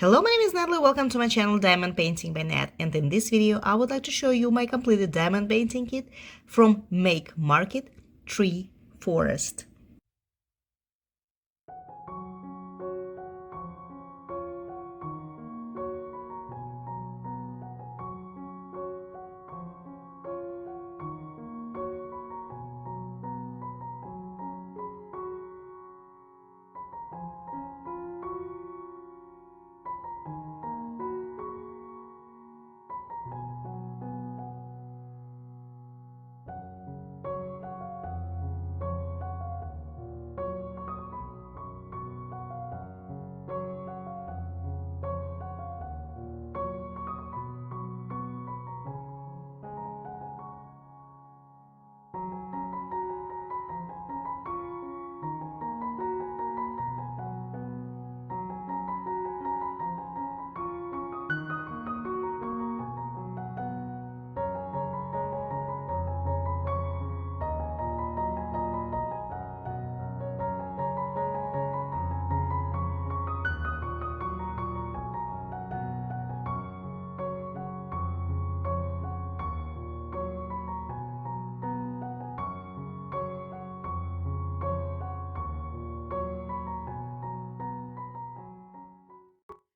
Hello, my name is Natalie. Welcome to my channel Diamond Painting by Nat, and in this video I would like to show you my completed diamond painting kit from Make Market Tree Forest.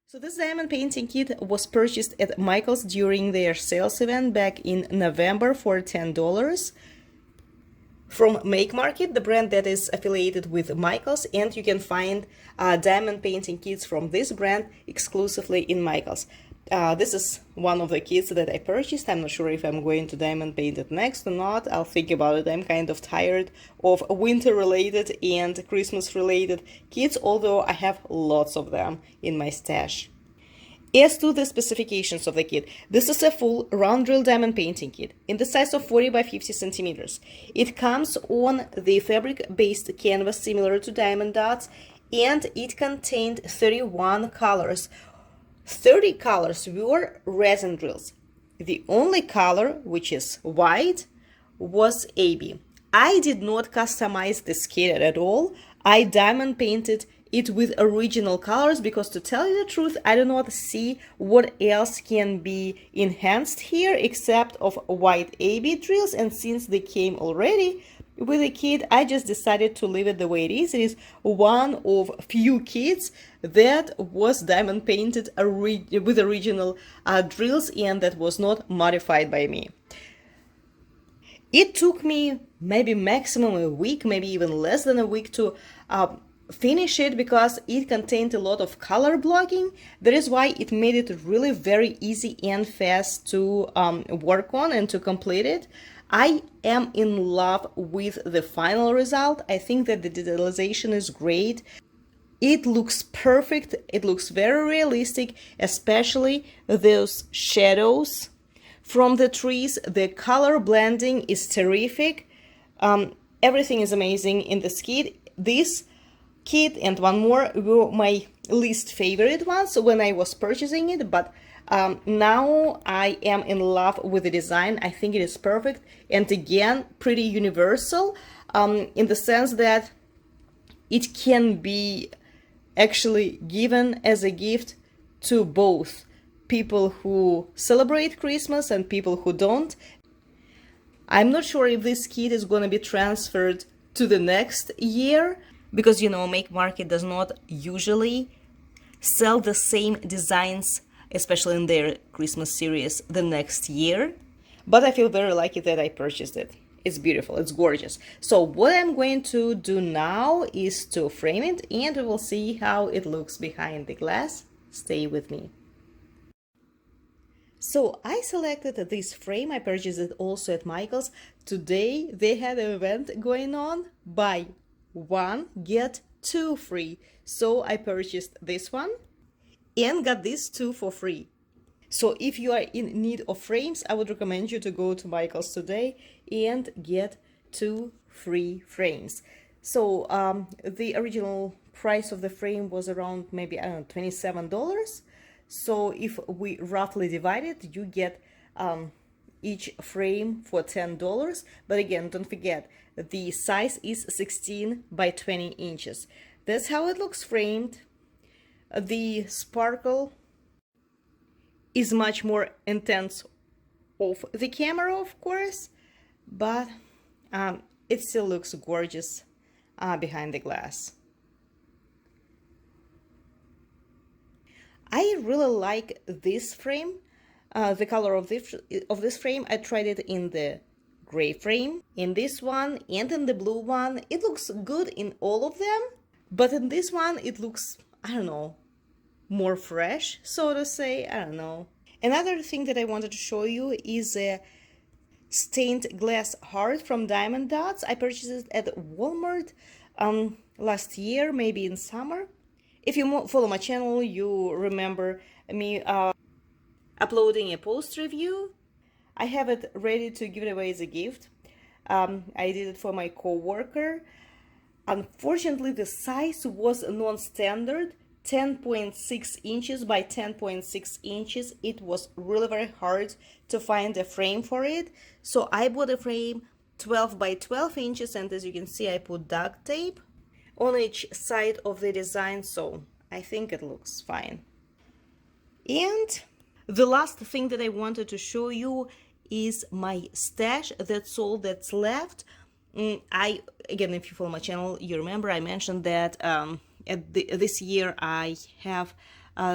So this diamond painting kit was purchased at Michael's during their sales event back in November for $10 from Make Market, the brand that is affiliated with Michael's, and you can find diamond painting kits from this brand exclusively in Michael's. This is one of the kits that I purchased. I'm not sure if I'm going to diamond paint it next or not. I'll think about it. I'm kind of tired of winter-related and Christmas-related kits, although I have lots of them in my stash. As to the specifications of the kit, this is a full round drill diamond painting kit in the size of 40 by 50 centimeters. It comes on the fabric-based canvas similar to diamond dots, and it contained 31 colors. 30 colors were resin drills. The only color, which is white, was AB. I did not customize this kit at all. I diamond painted it with original colors because, to tell you the truth, I do not see what else can be enhanced here except of white AB drills, and since they came already with a kit, I just decided to leave it the way it is. It is one of few kits that was diamond painted with original drills and that was not modified by me. It took me maybe maximum a week, maybe even less than a week to finish it because it contained a lot of color blocking. That is why it made it really very easy and fast to work on and to complete it. I am in love with the final result. I think that the detalization is great. It looks perfect. It looks very realistic, especially those shadows from the trees. The color blending is terrific. Everything is amazing in this kit. This kit and one more were my least favorite ones when I was purchasing it, but now I am in love with the design. I think it is perfect and again pretty universal in the sense that it can be actually given as a gift to both people who celebrate Christmas and people who don't. I'm not sure if this kit is going to be transferred to the next year because, you know, Make Market does not usually sell the same designs, especially in their Christmas series, the next year. But I feel very lucky that I purchased it. It's beautiful, it's gorgeous. So what I'm going to do now is to frame it, and we will see how it looks behind the glass. Stay with me. So I selected this frame. I purchased it also at Michael's. Today they had an event going on, buy one get two free. So I purchased this one and got these two for free. So if you are in need of frames, I would recommend you to go to Michael's today and get two free frames. So the original price of the frame was around maybe, I don't know, $27. So if we roughly divide it, you get each frame for $10. But again, don't forget, the size is 16 by 20 inches. That's how it looks framed. The sparkle is much more intense off the camera, of course, but it still looks gorgeous behind the glass. I really like this frame, the color of this frame. I tried it in the gray frame, in this one, and in the blue one. It looks good in all of them, but in this one it looks, I don't know, more fresh, so to say. I don't know. Another thing that I wanted to show you is a stained glass heart from Diamond Dots. I purchased it at Walmart last year, maybe in summer. If you follow my channel, you remember me uploading a post review. I have it ready to give it away as a gift. I did it for my co-worker. Unfortunately, the size was non-standard, 10.6 inches by 10.6 inches. It was really very hard to find a frame for it. So I bought a frame 12 by 12 inches, and as you can see, I put duct tape on each side of the design, so I think it looks fine. And the last thing that I wanted to show you is my stash. That's all that's left. Again, if you follow my channel, you remember I mentioned that this year I have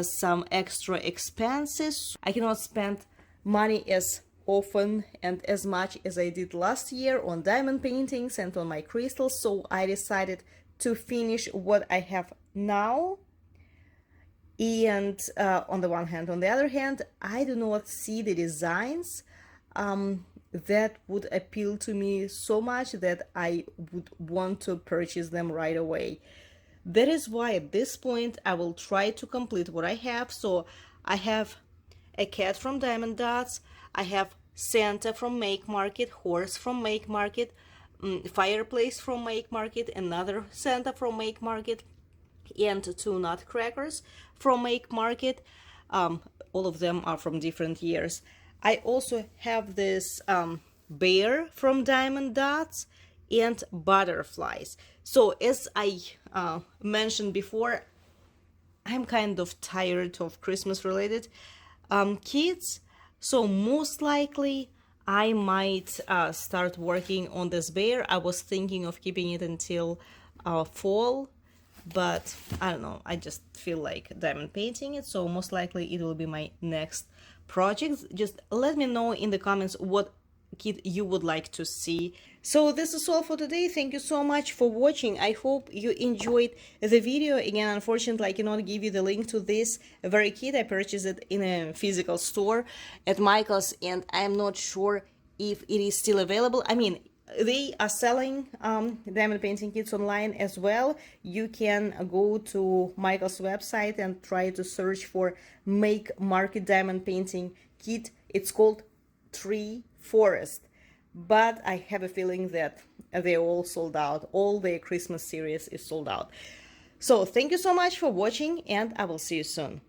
some extra expenses. I cannot spend money as often and as much as I did last year on diamond paintings and on my crystals, so I decided to finish what I have now. And on the one hand, on the other hand, I do not see the designs that would appeal to me so much that I would want to purchase them right away. That is why at this point I will try to complete what I have. So I have a cat from Diamond Dots, I have Santa from Make Market, horse from Make Market, fireplace from Make Market, another Santa from Make Market, and 2 nutcrackers from Make Market. All of them are from different years. I also have this bear from Diamond Dots and butterflies. So as I mentioned before, I'm kind of tired of Christmas related kits, so most likely I might start working on this bear. I was thinking of keeping it until fall, but I don't know, I just feel like diamond painting it, so most likely it will be my next project. Just let me know in the comments what kit you would like to see. So this is all for today. Thank you so much for watching. I hope you enjoyed the video. Again, unfortunately I cannot give you the link to this very kit. I purchased it in a physical store at Michael's, and I'm not sure if it is still available. I mean, they are selling diamond painting kits online as well. You can go to Michael's website and try to search for Make Market diamond painting kit. It's called Tree Forest, but I have a feeling that they're all sold out. All their Christmas series is sold out. So thank you so much for watching, and I will see you soon.